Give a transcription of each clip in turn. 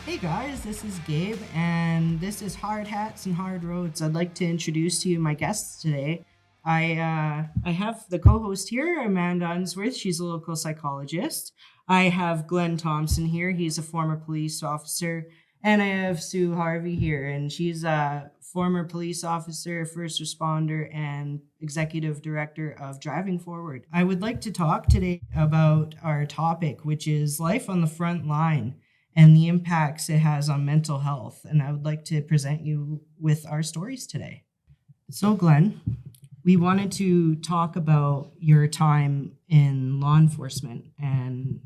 Hey guys, this is Gabe, and this is Hard Hats and Hard Roads. I'd like to introduce to you my guests today. I have the co-host here, Amanda Unsworth. She's a local psychologist. I have Glenn Thompson here. He's a former police officer. And I have Sue Harvey here, and she's a former police officer, first responder, and executive director of Driving Forward. I would like to talk today about our topic, which is life on the front line and the impacts it has on mental health. And I would like to present you with our stories today. So Glenn, we wanted to talk about your time in law enforcement and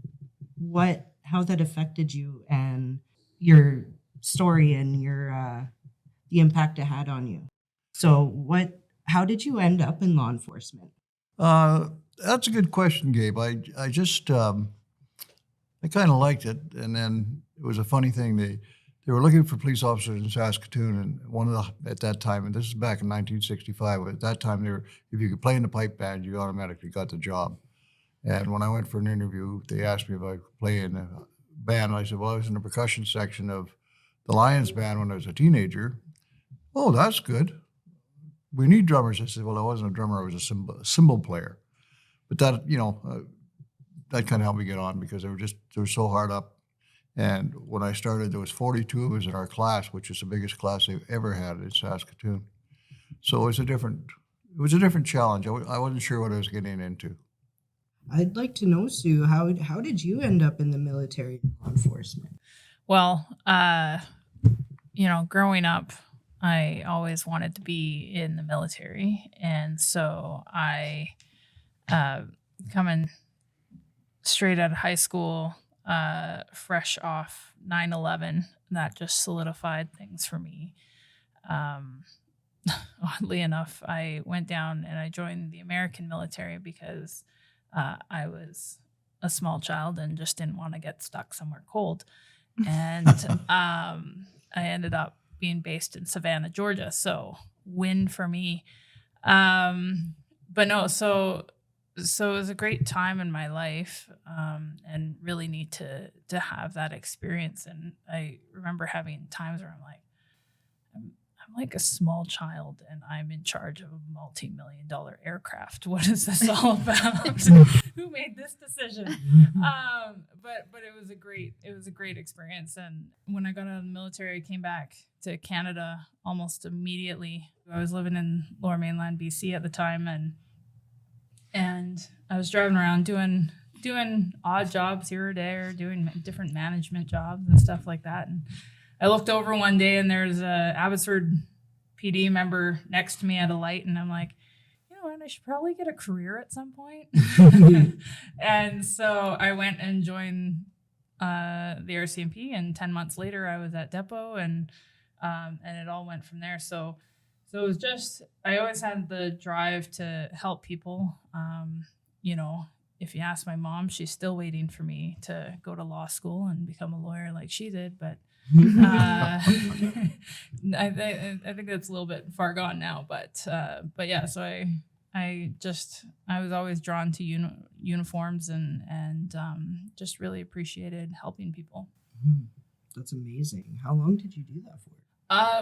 how that affected you and your story and the impact it had on you. So how did you end up in law enforcement? That's a good question, Gabe. I kind of liked it, and then it was a funny thing. They were looking for police officers in Saskatoon, and at that time, and this is back in 1965. At that time, if you could play in the pipe band, you automatically got the job. And when I went for an interview, they asked me if I could play in a band. I said, "Well, I was in the percussion section of the Lions band when I was a teenager." "Oh, that's good. We need drummers." I said, "Well, I wasn't a drummer. I was a cymbal player." But that, that kind of helped me get on because they were so hard up. And when I started, there was 42 of us in our class, which is the biggest class they've ever had in Saskatoon. So it was a different challenge. I wasn't sure what I was getting into. I'd like to know, Sue, how did you end up in the military and law enforcement? Well, growing up, I always wanted to be in the military. And so I, coming straight out of high school, fresh off 9/11, that just solidified things for me. Oddly enough, I went down and I joined the American military because I was a small child and just didn't want to get stuck somewhere cold. And I ended up being based in Savannah, Georgia. So win for me. But no, so it was a great time in my life, and really neat to have that experience. And I remember having times where I'm like a small child and I'm in charge of a multi-million-dollar aircraft. What is this all about? Who made this decision? But it was a great experience. And when I got out of the military, I came back to Canada almost immediately. I was living in Lower Mainland, BC at the time, and I was driving around doing odd jobs here or there, doing different management jobs and stuff like that. And I looked over one day and there's a Abbotsford PD member next to me at a light, and I'm like, you know what, I should probably get a career at some point. And so I went and joined the RCMP, and 10 months later I was at Depot, and it all went from there. So it was just, I always had the drive to help people. If you ask my mom, she's still waiting for me to go to law school and become a lawyer like she did. But I think that's a little bit far gone now. But yeah, so I was always drawn to uniforms and just really appreciated helping people. That's amazing. How long did you do that for?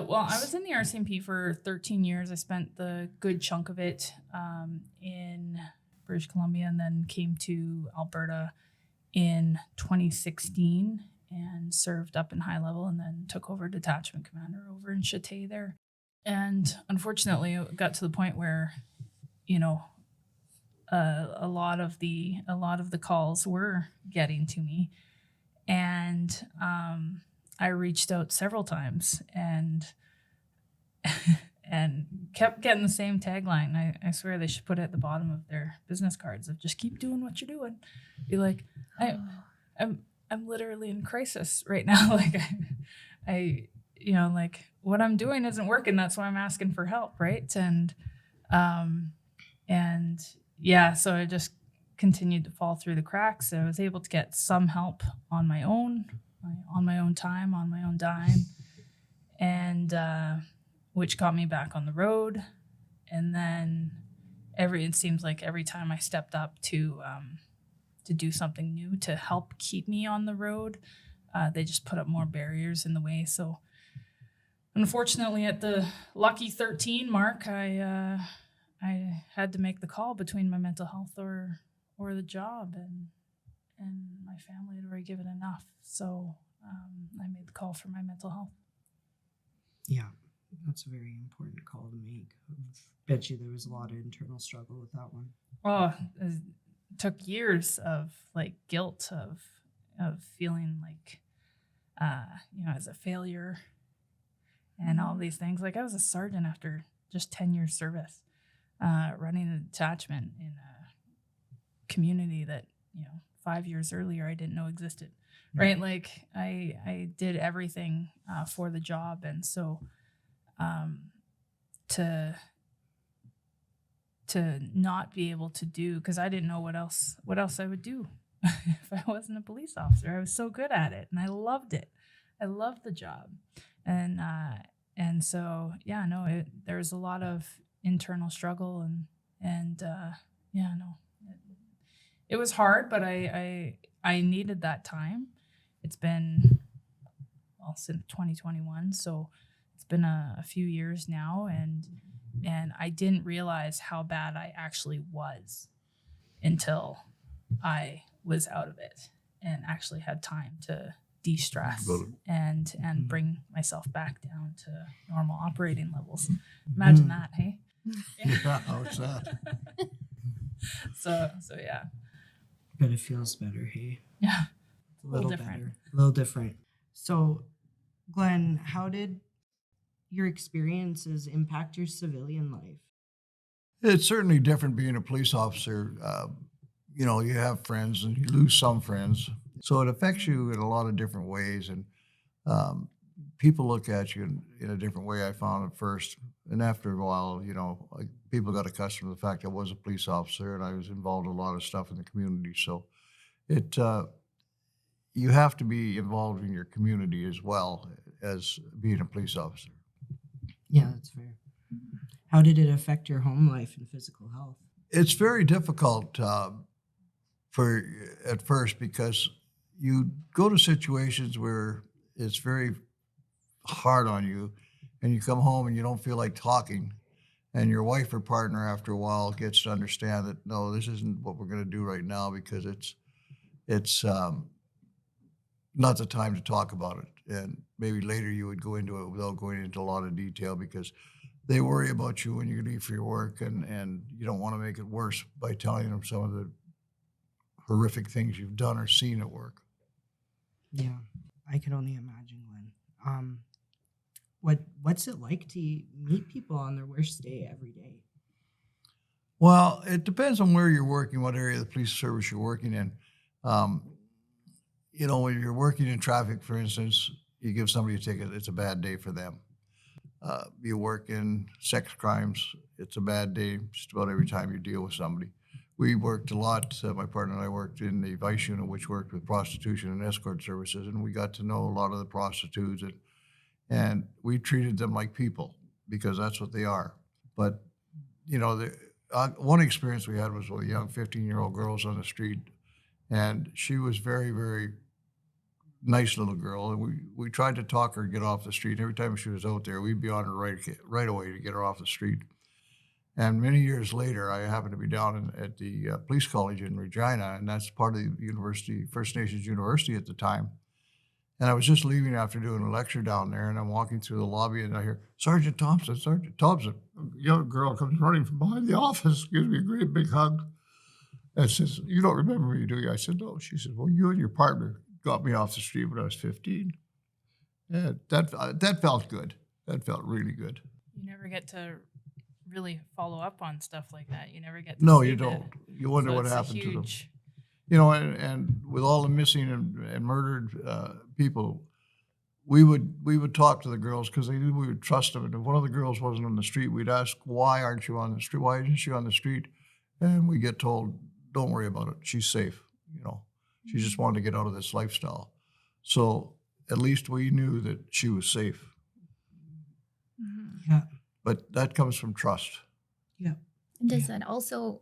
Well, I was in the RCMP for 13 years. I spent the good chunk of it in British Columbia, and then came to Alberta in 2016. and served up in high level, and then took over detachment commander over in Château there. And unfortunately, it got to the point where, you know, a lot of the calls were getting to me, and I reached out several times and and kept getting the same tagline. I swear they should put it at the bottom of their business cards of just keep doing what you're doing. Be like, I'm literally in crisis right now. Like I you know, like what I'm doing isn't working. That's why I'm asking for help, right? And yeah, so I just continued to fall through the cracks. I was able to get some help on my own time, on my own dime, and which got me back on the road. And then it seems like every time I stepped up to do something new to help keep me on the road, they just put up more barriers in the way. So unfortunately, at the lucky 13 mark, I had to make the call between my mental health or the job, and my family had already given enough. So I made the call for my mental health. Yeah, that's a very important call to make. I bet you there was a lot of internal struggle with that one. Oh, it took years of like guilt of feeling like, you know, as a failure and all these things. Like I was a sergeant after just 10 years service, running a detachment in a community that, you know, 5 years earlier I didn't know existed. Right. Like I did everything for the job. And so to not be able to do, because I didn't know what else I would do if I wasn't a police officer. I was so good at it and I loved it. I loved the job. And so, yeah, no, there was a lot of internal struggle and yeah, no, it was hard, but I needed that time. It's been, well, since 2021. So it's been a few years now. And I didn't realize how bad I actually was until I was out of it and actually had time to de-stress and bring myself back down to normal operating levels. Imagine that, hey? Yeah, how's that? So yeah. But it feels better, hey? Yeah. A little different. better. A little different. So, Glenn, how did your experiences impact your civilian life? It's certainly different being a police officer. You know, you have friends and you lose some friends. So it affects you in a lot of different ways. And people look at you in a different way, I found at first. And after a while, you know, people got accustomed to the fact I was a police officer and I was involved in a lot of stuff in the community. So you have to be involved in your community as well as being a police officer. Yeah, that's fair. How did it affect your home life and physical health? It's very difficult at first because you go to situations where it's very hard on you and you come home and you don't feel like talking, and your wife or partner after a while gets to understand that, no, this isn't what we're going to do right now because it's not the time to talk about it. And maybe later you would go into it without going into a lot of detail because they worry about you when you leave for your work, and you don't want to make it worse by telling them some of the horrific things you've done or seen at work. Yeah, I can only imagine, Glenn. What's it like to meet people on their worst day every day? Well, it depends on where you're working, what area of the police service you're working in. You know, when you're working in traffic, for instance, you give somebody a ticket, it's a bad day for them. You work in sex crimes, it's a bad day just about every time you deal with somebody. We worked a lot, my partner and I worked in the vice unit, which worked with prostitution and escort services, and we got to know a lot of the prostitutes, and we treated them like people because that's what they are. But, you know, one experience we had was with a young 15-year-old girl on the street, and she was very, very nice little girl, and we tried to talk her get off the street. Every time she was out there, we'd be on her right away to get her off the street. And many years later, I happened to be down at the police college in Regina, and that's part of the university, First Nations University at the time. And I was just leaving after doing a lecture down there, and I'm walking through the lobby, and I hear, Sergeant Thompson, Sergeant Thompson. A young girl comes running from behind the office, gives me a great big hug, and says, you don't remember me, do you? I said, no. She said, well, you and your partner got me off the street when I was 15. And that felt good. That felt really good. You never get to really follow up on stuff like that. You never get to No, see you it. don't. You wonder So what it's a happened to them. huge- You know, and with all the missing and murdered people, we would talk to the girls because they knew we would trust them. And if one of the girls wasn't on the street, we'd ask, why aren't you on the street? Why isn't she on the street? And we get told, don't worry about it. She's safe. You know, she just wanted to get out of this lifestyle. So at least we knew that she was safe. Yeah. But that comes from trust. Yeah. And does that also,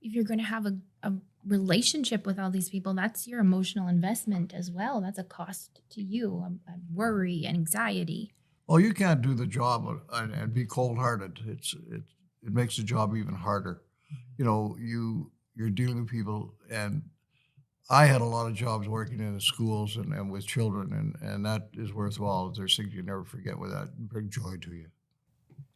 if you're going to have a relationship with all these people, that's your emotional investment as well. That's a cost to you, a worry, anxiety. Well, you can't do the job and be cold-hearted. It makes the job even harder. You know, you're dealing with people, and I had a lot of jobs working in the schools and with children, and that is worthwhile. There's things you never forget with that and bring joy to you.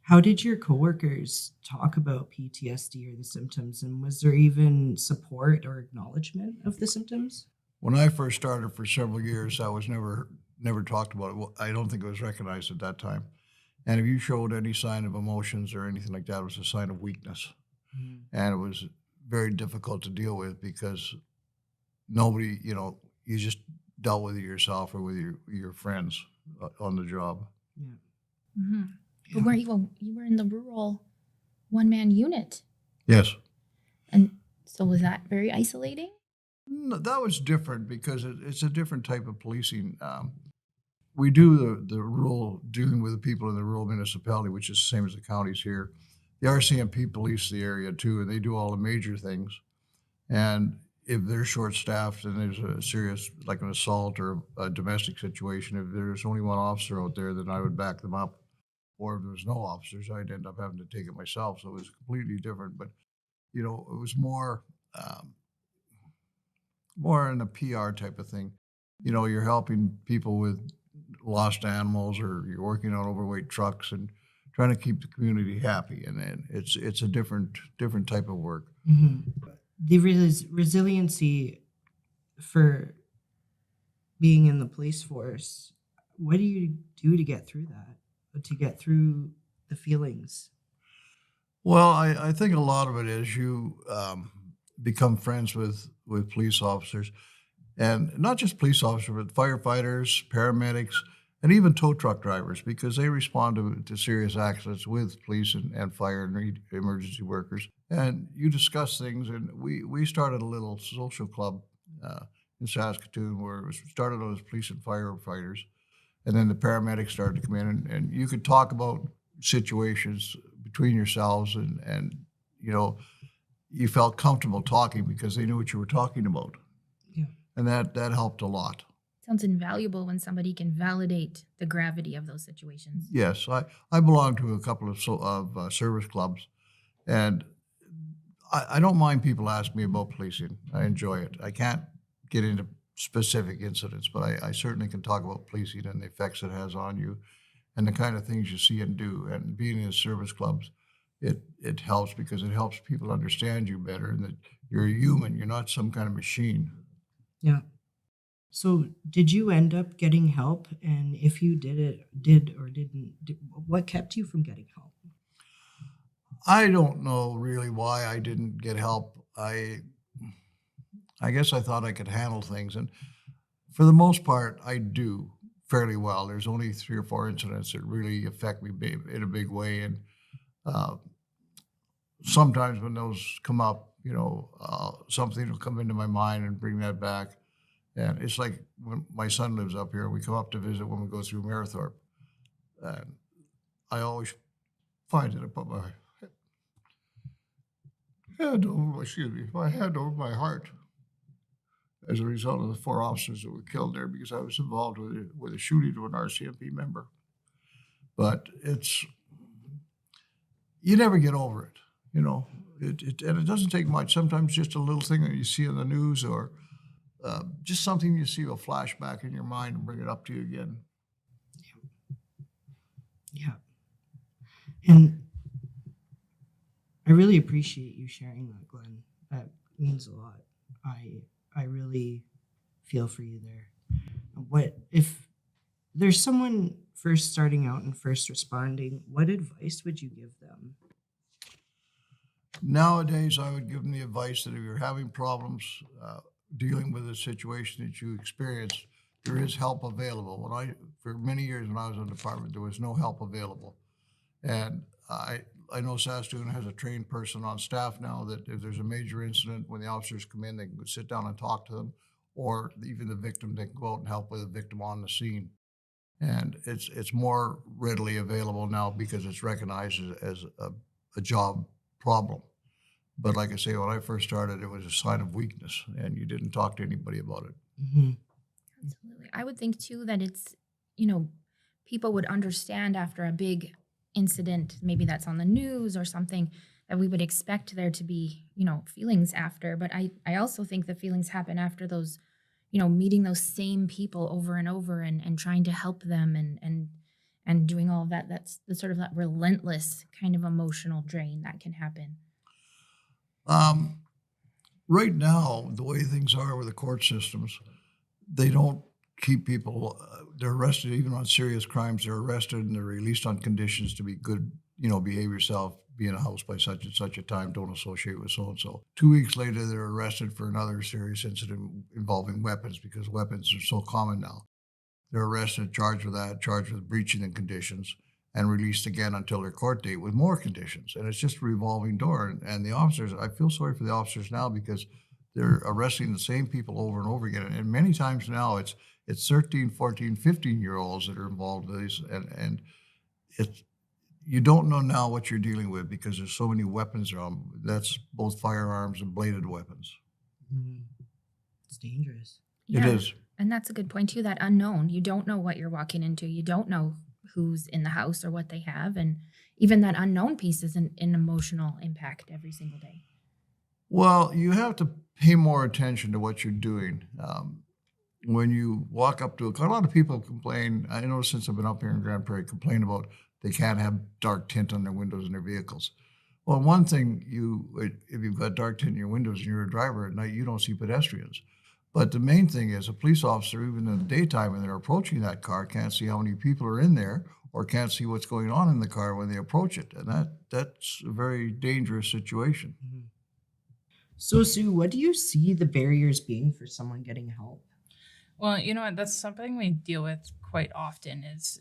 How did your coworkers talk about PTSD or the symptoms, and was there even support or acknowledgement of the symptoms? When I first started for several years, I was never talked about it. Well, I don't think it was recognized at that time. And if you showed any sign of emotions or anything like that, it was a sign of weakness. And it was very difficult to deal with because nobody, you know, you just dealt with it yourself or with your friends on the job. Yeah. Mm-hmm. Yeah. But you were in the rural one-man unit. Yes. And so was that very isolating? No, that was different because it's a different type of policing. We do the rural, dealing with the people in the rural municipality, which is the same as the counties here. The RCMP police the area too, and they do all the major things. And if they're short-staffed and there's a serious, like an assault or a domestic situation, if there's only one officer out there, then I would back them up. Or if there was no officers, I'd end up having to take it myself. So it was completely different. But, you know, it was more in a PR type of thing. You know, you're helping people with lost animals, or you're working on overweight trucks and trying to keep the community happy. And then it's a different type of work. Mm-hmm. The resiliency for being in the police force, what do you do to get through that, to get through the feelings? Well, I think a lot of it is you become friends with police officers, and not just police officers, but firefighters, paramedics, and even tow truck drivers, because they respond to serious accidents with police and fire and emergency workers. And you discuss things, and we started a little social club in Saskatoon where it was started out as police and firefighters, and then the paramedics started to come in, and you could talk about situations between yourselves, and you know, you felt comfortable talking because they knew what you were talking about. Yeah. And that helped a lot. Sounds invaluable when somebody can validate the gravity of those situations. Yes, I belong to a couple of service clubs, and I don't mind people asking me about policing. I enjoy it. I can't get into specific incidents, but I certainly can talk about policing and the effects it has on you and the kind of things you see and do. And being in service clubs, it helps because it helps people understand you better and that you're a human. You're not some kind of machine. Yeah. So did you end up getting help? And if you did or didn't, what kept you from getting help? I don't know really why I didn't get help. I guess I thought I could handle things. And for the most part, I do fairly well. There's only 3 or 4 incidents that really affect me in a big way. And sometimes when those come up, you know, something will come into my mind and bring that back. And it's like when my son lives up here, we come up to visit when we go through Marathorpe. And I always find that I put my hand over my heart as a result of the 4 officers that were killed there, because I was involved with a shooting to an RCMP member. But you never get over it, you know. And it doesn't take much. Sometimes just a little thing that you see on the news or just something you see will flash back in your mind and bring it up to you again. Yeah. And I really appreciate you sharing that, Glenn. That means a lot. I really feel for you there. What if there's someone first starting out and first responding, what advice would you give them? Nowadays, I would give them the advice that if you're having problems dealing with a situation that you experience, there is help available. For many years when I was in the department, there was no help available. And I know Saskatoon has a trained person on staff now that if there's a major incident, when the officers come in, they can sit down and talk to them, or even the victim, they can go out and help with the victim on the scene. And it's more readily available now because it's recognized as a job problem. But like I say, when I first started, it was a sign of weakness, and you didn't talk to anybody about it. Mm-hmm. Absolutely. I would think too that it's, people would understand after a big incident, maybe that's on the news or something, that we would expect there to be, feelings after. But I also think the feelings happen after those, meeting those same people over and over and trying to help them and doing all of that. That's the sort of that relentless kind of emotional drain that can happen. Right now, the way things are with the court systems, they don't keep people, they're arrested even on serious crimes. They're arrested and they're released on conditions to be good, behave yourself, be in a house by such and such a time, don't associate with so-and-so. 2 weeks later, they're arrested for another serious incident involving weapons because weapons are so common now. They're arrested, charged with that, charged with breaching the conditions, and released again until their court date with more conditions. And it's just a revolving door. And the officers, I feel sorry for the officers now because they're arresting the same people over and over again. And many times now it's 13, 14, 15-year-olds that are involved with these. And you don't know now what you're dealing with because there's so many weapons around. That's both firearms and bladed weapons. Mm-hmm. It's dangerous. It is. And that's a good point too, that unknown. You don't know what you're walking into. You don't know who's in the house or what they have. And even that unknown piece is an emotional impact every single day. Well, you have to pay more attention to what you're doing. When you walk up to a lot of people complain, I know since I've been up here in Grand Prairie, complain about they can't have dark tint on their windows in their vehicles. Well, one thing, if you've got dark tint in your windows and you're a driver at night, you don't see pedestrians. But the main thing is a police officer, even in the daytime when they're approaching that car, can't see how many people are in there or can't see what's going on in the car when they approach it. And that's a very dangerous situation. Mm-hmm. So, Sue, what do you see the barriers being for someone getting help? Well, you know what? That's something we deal with quite often is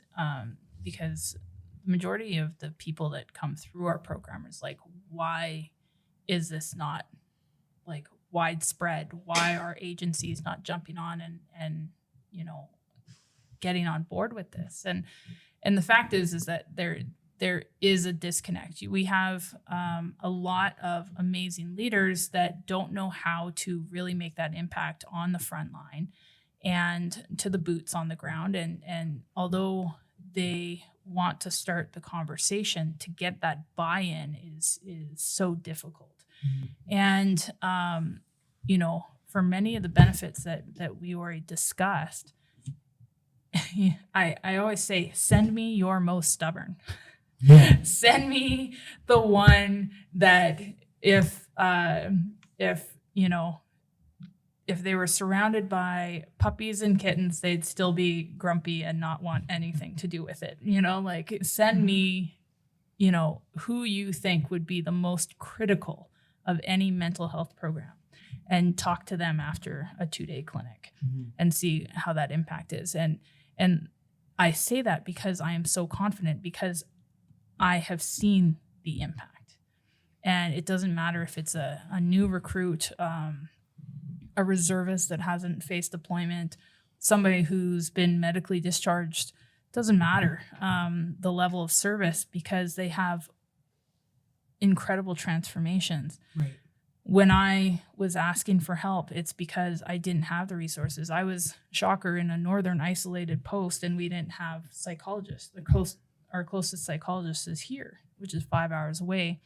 because the majority of the people that come through our program is like, why is this not like widespread? Why are agencies not jumping on and getting on board with this? And the fact is that there is a disconnect. We have a lot of amazing leaders that don't know how to really make that impact on the front line and to the boots on the ground. And although they want to start the conversation, to get that buy-in is so difficult. Mm-hmm. And for many of the benefits that we already discussed, I always say, send me your most stubborn. Yeah. Send me the one that if they were surrounded by puppies and kittens, they'd still be grumpy and not want anything to do with it. Send me, who you think would be the most critical of any mental health program, and talk to them after a 2-day clinic. Mm-hmm. And see how that impact is. And I say that because I am so confident, because I have seen the impact. And it doesn't matter if it's a new recruit, a reservist that hasn't faced deployment, somebody who's been medically discharged. Doesn't matter the level of service, because they have incredible transformations. Right. When I was asking for help, it's because I didn't have the resources. I was, shocker, in a northern isolated post, and we didn't have psychologists. Our closest psychologist is here, which is 5 hours away,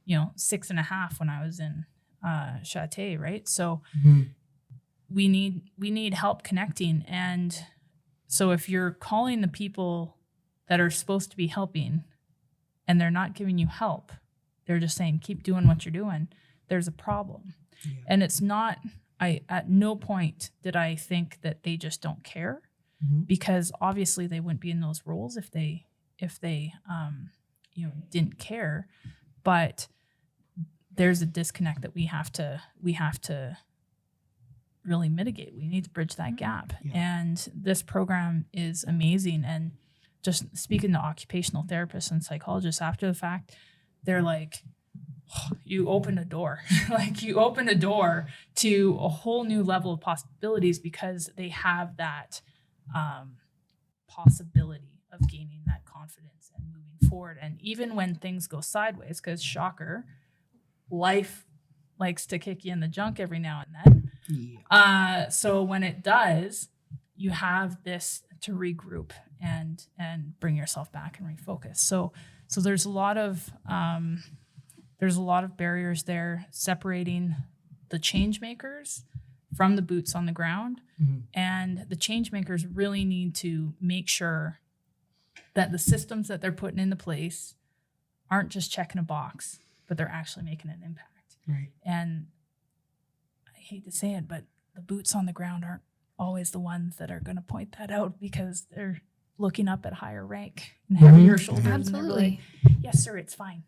6.5 when I was in Château, right? So mm-hmm. we need help connecting. And so if you're calling the people that are supposed to be helping and they're not giving you help, they're just saying, keep doing what you're doing, there's a problem. Yeah. And it's not, at no point did I think that they just don't care, because obviously they wouldn't be in those roles if they didn't care. But there's a disconnect that we have to really mitigate. We need to bridge that gap. Yeah. And this program is amazing. And just speaking to occupational therapists and psychologists after the fact, they're like, oh, you open a door. Like, you open a door to a whole new level of possibilities, because they have that possibility of gaining that confidence and moving forward. And even when things go sideways, because shocker, life likes to kick you in the junk every now and then. Yeah. So when it does, you have this to regroup and bring yourself back and refocus. So there's a lot of barriers there separating the change makers from the boots on the ground. And the change makers really need to make sure that the systems that they're putting into place aren't just checking a box, but they're actually making an impact. Right. And I hate to say it, but the boots on the ground aren't always the ones that are going to point that out, because they're looking up at higher rank and heavier shoulders. Absolutely. And they're like, yes, sir, it's fine.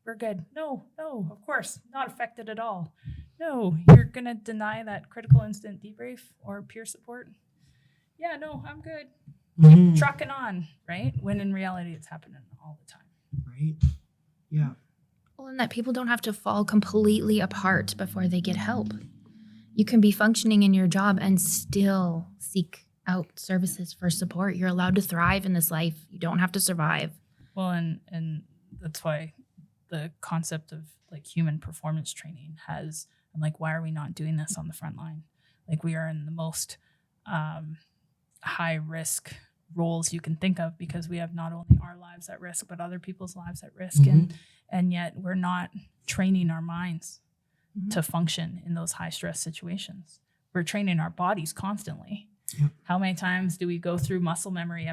We're good. No, of course, not affected at all. No, you're going to deny that critical incident debrief or peer support? Yeah, no, I'm good. Keep trucking on, right? When in reality, it's happening all the time. Right. Yeah. Well, and that people don't have to fall completely apart before they get help. You can be functioning in your job and still seek out services for support. You're allowed to thrive in this life. You don't have to survive. Well, and that's why the concept of like human performance training has, I'm like, why are we not doing this on the front line? Like, we are in the most high risk roles you can think of, because we have not only our lives at risk, but other people's lives at risk. And yet we're not training our minds to function in those high stress situations. We're training our bodies constantly. Yep. How many times do we go through muscle memory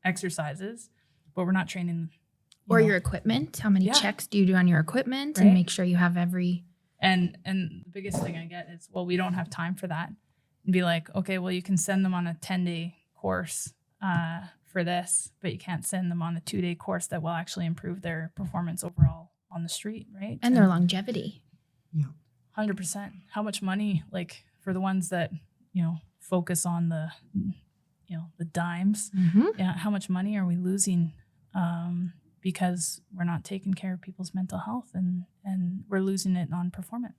exercises, but we're not training your equipment? How many checks do you do on your equipment, right? And make sure you have every... And the biggest thing I get is, well, we don't have time for that. And be like, okay, well, you can send them on a 10-day course for this, but you can't send them on a 2-day course that will actually improve their performance overall on the street, right? And their longevity. Yeah. 100%. How much money, like, for the ones that, focus on the, the dimes, how much money are we losing because we're not taking care of people's mental health, and we're losing it on performance.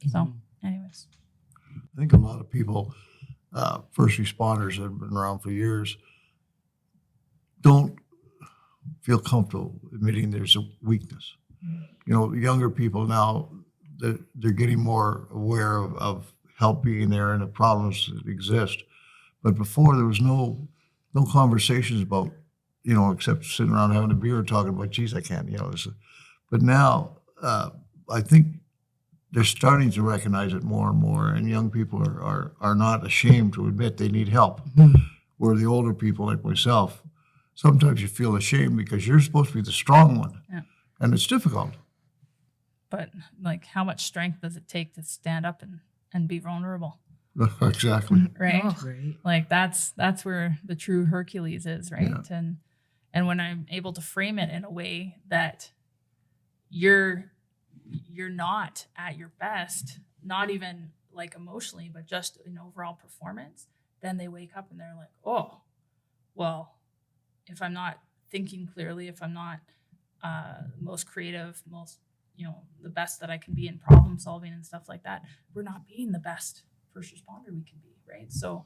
So anyways. I think a lot of people, first responders that have been around for years, don't feel comfortable admitting there's a weakness. Younger people now, they're getting more aware of help being there and the problems that exist. But before, there was no conversations about, except sitting around having a beer and talking about, geez, I can't, But now, I think they're starting to recognize it more and more, and young people are not ashamed to admit they need help. Where the older people like myself, sometimes you feel ashamed because you're supposed to be the strong one, and it's difficult. But like, how much strength does it take to stand up and be vulnerable? Exactly. Right? Oh, right. Like, that's where the true Hercules is, right? Yeah. And when I'm able to frame it in a way that you're not at your best, not even like emotionally, but just in overall performance, then they wake up and they're like, oh, well, if I'm not thinking clearly, if I'm not most creative, most, the best that I can be in problem solving and stuff like that, we're not being the best first responder we can be, right? So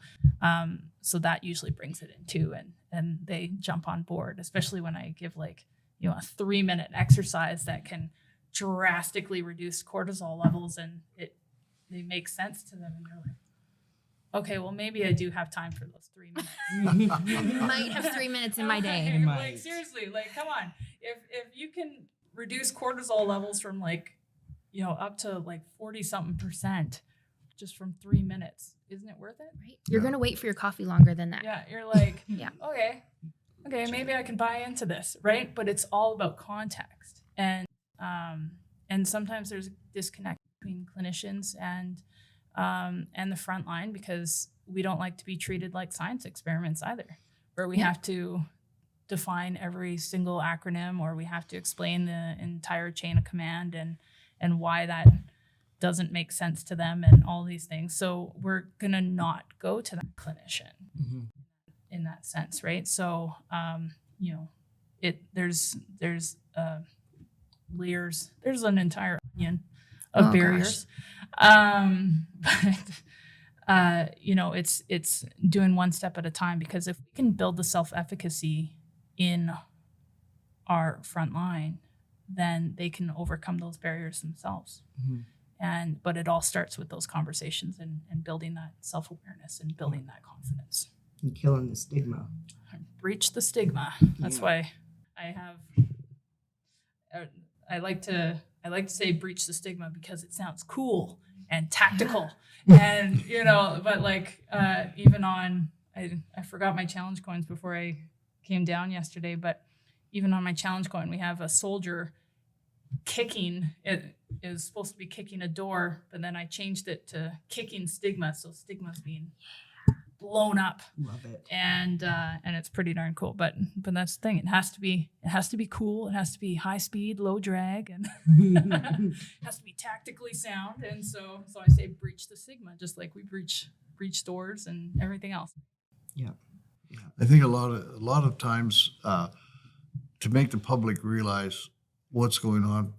that usually brings it in too, and they jump on board, especially when I give like, a 3-minute exercise that can drastically reduce cortisol levels, and they make sense to them, and they're like, okay, well, maybe I do have time for those 3 minutes. Might have 3 minutes in my day. Like, seriously, like, come on. If you can reduce cortisol levels from like, up to like 40-something%, just from 3 minutes. Isn't it worth it? Right. You're Yeah. going to wait for your coffee longer than that. Yeah, you're like, Yeah. okay, maybe I can buy into this, right? But it's all about context, and sometimes there's a disconnect between clinicians and the front line, because we don't like to be treated like science experiments either, where we have to define every single acronym, or we have to explain the entire chain of command and why that doesn't make sense to them and all these things. So we're gonna not go to that clinician in that sense, right? So there's layers. There's an entire onion of barriers. But it's doing one step at a time, because if we can build the self-efficacy in our front line, then they can overcome those barriers themselves. But it all starts with those conversations and building that self-awareness and building that confidence. And killing the stigma. Breach the stigma. That's why I like to say breach the stigma, because it sounds cool and tactical. And but even on, I forgot my challenge coins before I came down yesterday, but even on my challenge coin, we have a soldier kicking. It is supposed to be kicking a door, but then I changed it to kicking stigma, so stigma's being blown up. Love it. And it's pretty darn cool. But that's the thing. It has to be cool. It has to be high speed, low drag, and it has to be tactically sound. And so I say breach the stigma, just like we breach doors and everything else. Yeah. I think a lot of times to make the public realize what's going on,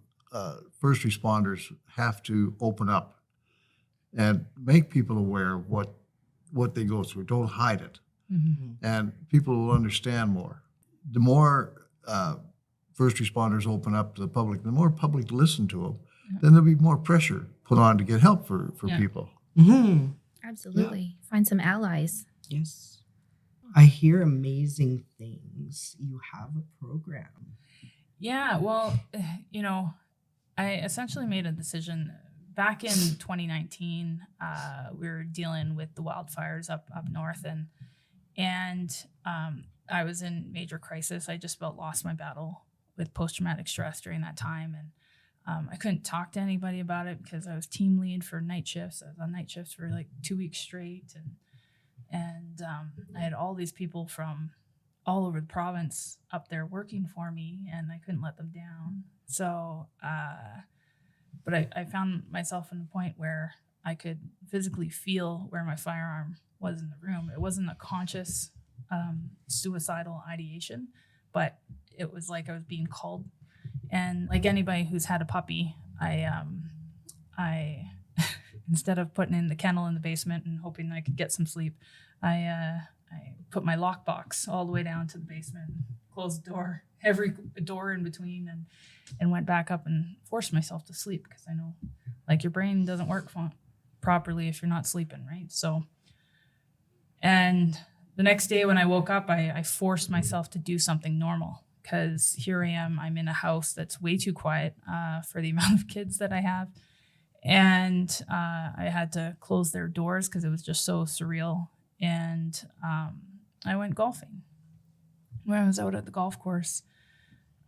first responders have to open up and make people aware of what they go through. Don't hide it. And people will understand more. The more first responders open up to the public, the more public listen to them, then there'll be more pressure put on to get help for people. Absolutely. Find some allies. Yes. I hear amazing things. You have a program. Yeah, well, I essentially made a decision back in 2019. We were dealing with the wildfires up north, and I was in major crisis. I just about lost my battle with post-traumatic stress during that time, and I couldn't talk to anybody about it because I was team lead for night shifts. I was on night shifts for like 2 weeks straight, and I had all these people from all over the province up there working for me, and I couldn't let them down. So, but I found myself in a point where I could physically feel where my firearm was in the room. It wasn't a conscious suicidal ideation, but it was like I was being called. And like anybody who's had a puppy, I instead of putting in the kennel in the basement and hoping I could get some sleep, I put my lockbox all the way down to the basement, closed the door, every door in between, and went back up and forced myself to sleep, because I know like your brain doesn't work properly if you're not sleeping, right? So, and the next day when I woke up, I forced myself to do something normal, because here I am, I'm in a house that's way too quiet for the amount of kids that I have. And I had to close their doors because it was just so surreal. And I went golfing. When I was out at the golf course,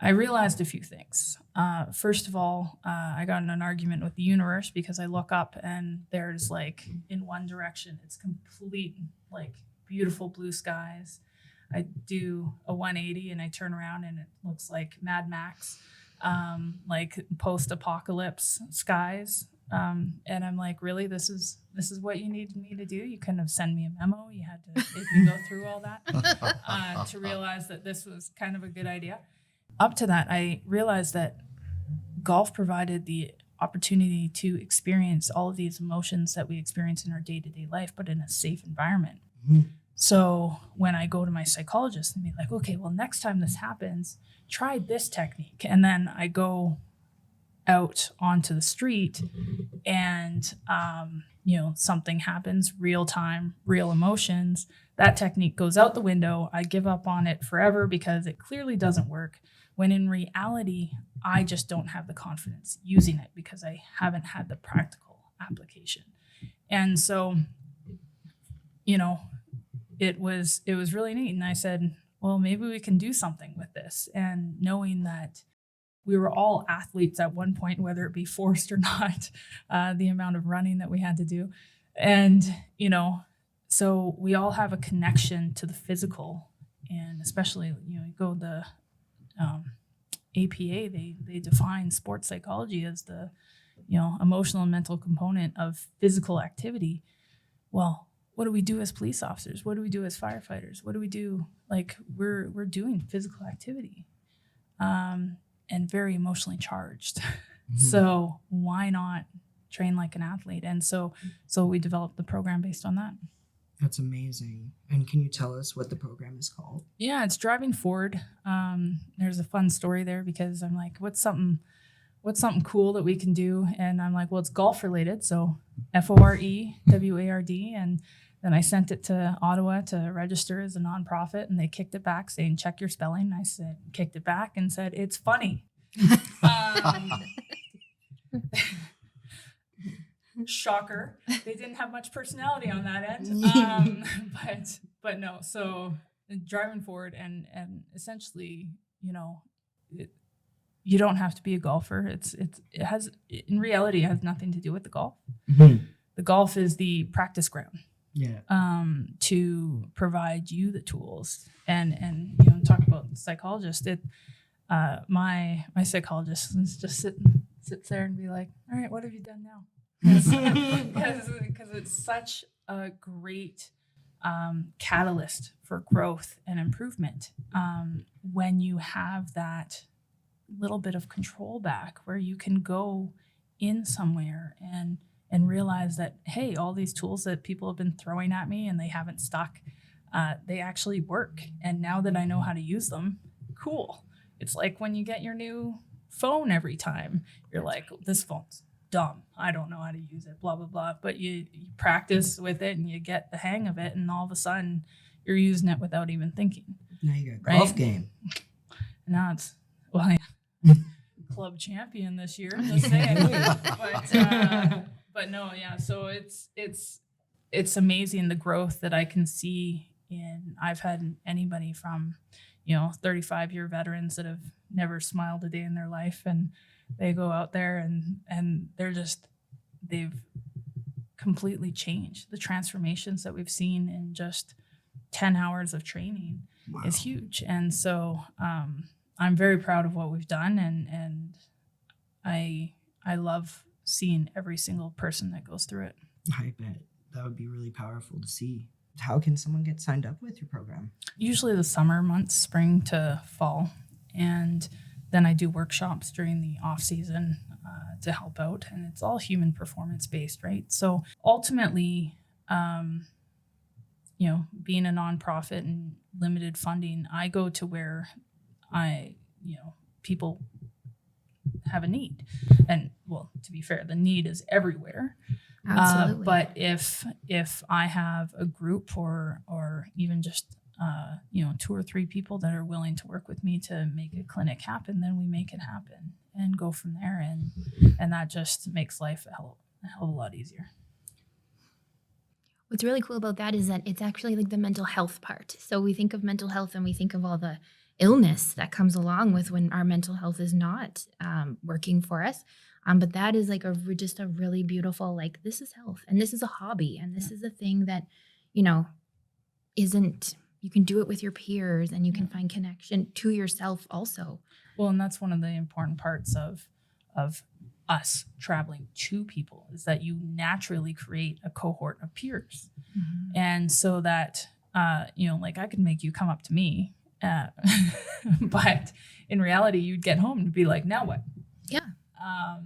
I realized a few things. First of all, I got in an argument with the universe, because I look up and there's like in one direction, it's complete like beautiful blue skies. I do a 180 and I turn around and it looks like Mad Max, like post-apocalypse skies. And I'm like, really, this is what you needed me to do? You couldn't have sent me a memo. You had to make me go through all that to realize that this was kind of a good idea. Up to that, I realized that golf provided the opportunity to experience all of these emotions that we experience in our day-to-day life, but in a safe environment. So when I go to my psychologist and be like, okay, well, next time this happens, try this technique. And then I go out onto the street and, something happens, real time, real emotions. That technique goes out the window. I give up on it forever because it clearly doesn't work. When in reality, I just don't have the confidence using it because I haven't had the practical application. And so, you know, it was really neat. And I said, well, maybe we can do something with this. And knowing that we were all athletes at one point, whether it be forced or not, the amount of running that we had to do. And, you know, so we all have a connection to the physical, and especially, you know, you go the APA, they define sports psychology as the, you know, emotional and mental component of physical activity. Well, what do we do as police officers? What do we do as firefighters? What do we do? Like we're doing physical activity, and very emotionally charged. Mm-hmm. So why not train like an athlete? And so we developed the program based on that. That's amazing. And can you tell us what the program is called? Yeah, it's Driving Forward. There's a fun story there because I'm like, what's something cool that we can do? And I'm like, well, it's golf related. So FOREWARD. And then I sent it to Ottawa to register as a nonprofit, and they kicked it back saying, check your spelling. I said, kicked it back and said, it's funny. Shocker. They didn't have much personality on that end. But no, so Driving Forward and essentially, you know, you don't have to be a golfer. It has, in reality, it has nothing to do with the golf. Mm-hmm. The golf is the practice ground. Yeah. To provide you the tools and you know, talk about the psychologist. My psychologist just sits there and be like, all right, what have you done now? Because it's such a great catalyst for growth and improvement when you have that little bit of control back, where you can go in somewhere and realize that, hey, all these tools that people have been throwing at me and they haven't stuck, they actually work. And now that I know how to use them, cool. It's like when you get your new phone every time, you're like, this phone's dumb. I don't know how to use it, blah, blah, blah. But you practice with it and you get the hang of it. And all of a sudden you're using it without even thinking. Now you got a golf game. Now it's, well, yeah, club champion this year, just saying. But no, yeah. So it's amazing the growth that I can see I've had anybody from, you know, 35-year veterans that have never smiled a day in their life, and they go out there and they've completely changed. The transformations that we've seen in just 10 hours of training is huge. And so I'm very proud of what we've done, and I love seeing every single person that goes through it. I bet that would be really powerful to see. How can someone get signed up with your program? Usually the summer months, spring to fall. And then I do workshops during the off season to help out. And it's all human performance based, right? So ultimately, you know, being a nonprofit and limited funding, I go to where people have a need. And well, to be fair, the need is everywhere. Absolutely. But if I have a group or even just 2 or 3 people that are willing to work with me to make a clinic happen, then we make it happen and go from there. And that just makes life a hell of a lot easier. What's really cool about that is that it's actually like the mental health part. So we think of mental health and we think of all the illness that comes along with when our mental health is not working for us. But that is like just a really beautiful, like, this is health and this is a hobby and this is a thing that, you know, you can do it with your peers and you can find connection to yourself also. Well, and that's one of the important parts of us traveling to people is that you naturally create a cohort of peers. Mm-hmm. And so that, like I could make you come up to me, but in reality, you'd get home and be like, now what? Yeah.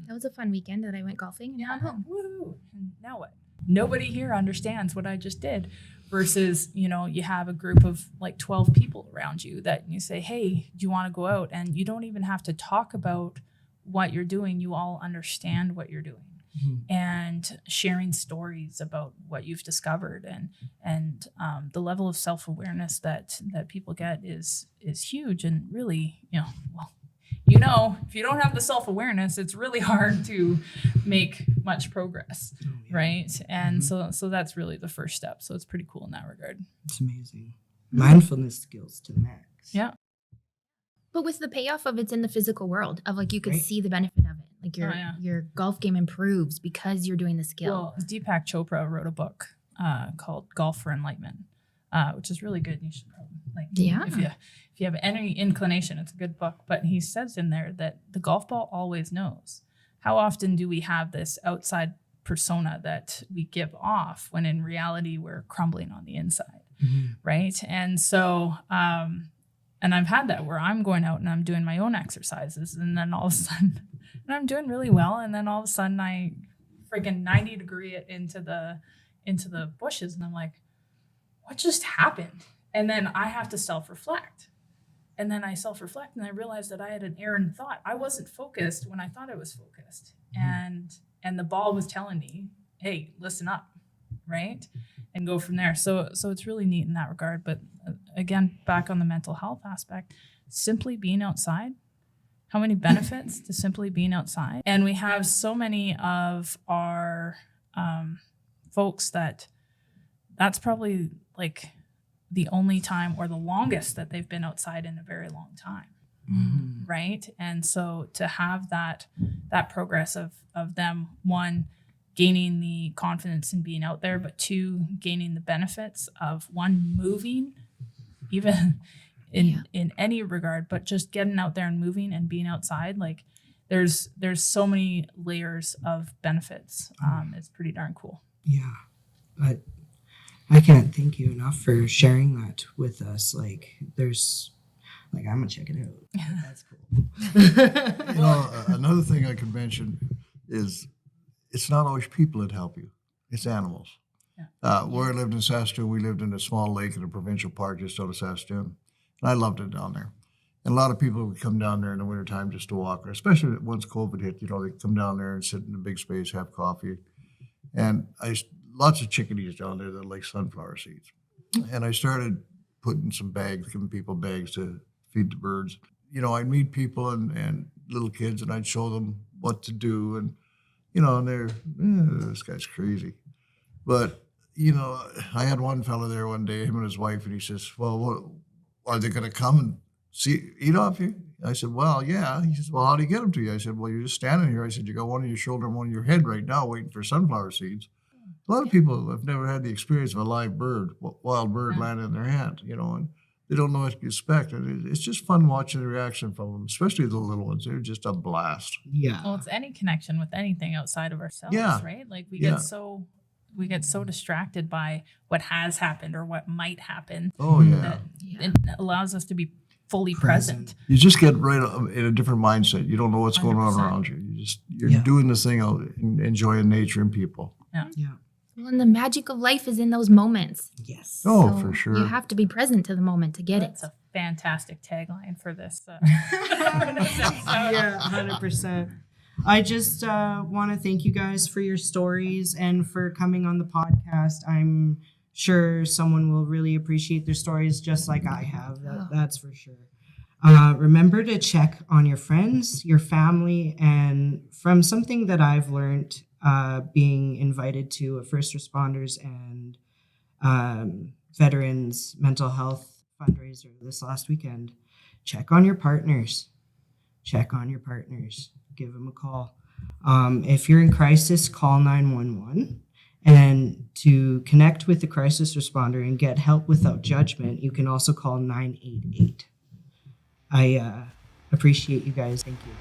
That was a fun weekend that I went golfing and got home. Woo! And now what? Nobody here understands what I just did versus, you have a group of like 12 people around you that you say, hey, do you want to go out? And you don't even have to talk about what you're doing. You all understand what you're doing. Mm-hmm. And sharing stories about what you've discovered and the level of self-awareness that people get is huge. And really, if you don't have the self-awareness, it's really hard to make much progress, right? And so that's really the first step. So it's pretty cool in that regard. It's amazing. Mindfulness skills to the max. Yeah. But with the payoff of it's in the physical world of like you could Right. see the benefit of it. Like your golf game improves because you're doing the skill. Well, Deepak Chopra wrote a book called Golf for Enlightenment, which is really good. You should if you have any inclination, it's a good book. But he says in there that the golf ball always knows. How often do we have this outside persona that we give off when in reality we're crumbling on the inside, right? And so, and I've had that where I'm going out and I'm doing my own exercises, and then all of a sudden, and I'm doing really well, and then all of a sudden I friggin' 90-degree it into the bushes, and I'm like, what just happened? And then I have to self-reflect. And then I self-reflect and I realized that I had an errant thought. I wasn't focused when I thought I was focused. And the ball was telling me, hey, listen up, right? And go from there. So it's really neat in that regard. But again, back on the mental health aspect, simply being outside, how many benefits to simply being outside? And we have so many of our folks that's probably like the only time or the longest that they've been outside in a very long time, right? And so to have that progress of them, one, gaining the confidence in being out there, but two, gaining the benefits of one, moving, even in any regard, but just getting out there and moving and being outside, like there's so many layers of benefits. It's pretty darn cool. Yeah. I can't thank you enough for sharing that with us. Like, I'm gonna check it out. That's cool. Another thing I could mention is it's not always people that help you; it's animals. Yeah. Where I lived in Saskatoon, we lived in a small lake in a provincial park just out of Saskatoon, and I loved it down there. And a lot of people would come down there in the wintertime just to walk, especially once COVID hit. They come down there and sit in a big space, have coffee, and lots of chickadees down there that like sunflower seeds. And I started putting some bags, giving people bags to feed the birds. I'd meet people and little kids, and I'd show them what to do. And, and they're, this guy's crazy. But, I had one fellow there one day, him and his wife, and he says, well, what, are they going to come and eat off you? I said, well, yeah. He says, well, how do you get them to you? I said, well, you're just standing here. I said, you got one on your shoulder and one on your head right now waiting for sunflower seeds. A lot of people have never had the experience of a live bird, wild bird landing in their hand, and they don't know what to expect. And it's just fun watching the reaction from them, especially the little ones. They're just a blast. Yeah. Well, it's any connection with anything outside of ourselves, right? Like we get so distracted by what has happened or what might happen. Oh, yeah. It allows us to be fully present. You just get right in a different mindset. You don't know what's going on 100%. around you. You're doing this thing out and enjoying nature and people. Yeah. Well, and the magic of life is in those moments. Yes. Oh, So for sure. You have to be present to the moment to get That's it. a fantastic tagline for this. Yeah, 100%. I just want to thank you guys for your stories and for coming on the podcast. I'm sure someone will really appreciate their stories just like I have. That's for sure. Remember to check on your friends, your family, and from something that I've learned being invited to a first responders and veterans mental health fundraiser this last weekend, check on your partners. Check on your partners. Give them a call. If you're in crisis, call 911. And to connect with the crisis responder and get help without judgment, you can also call 988. I appreciate you guys. Thank you.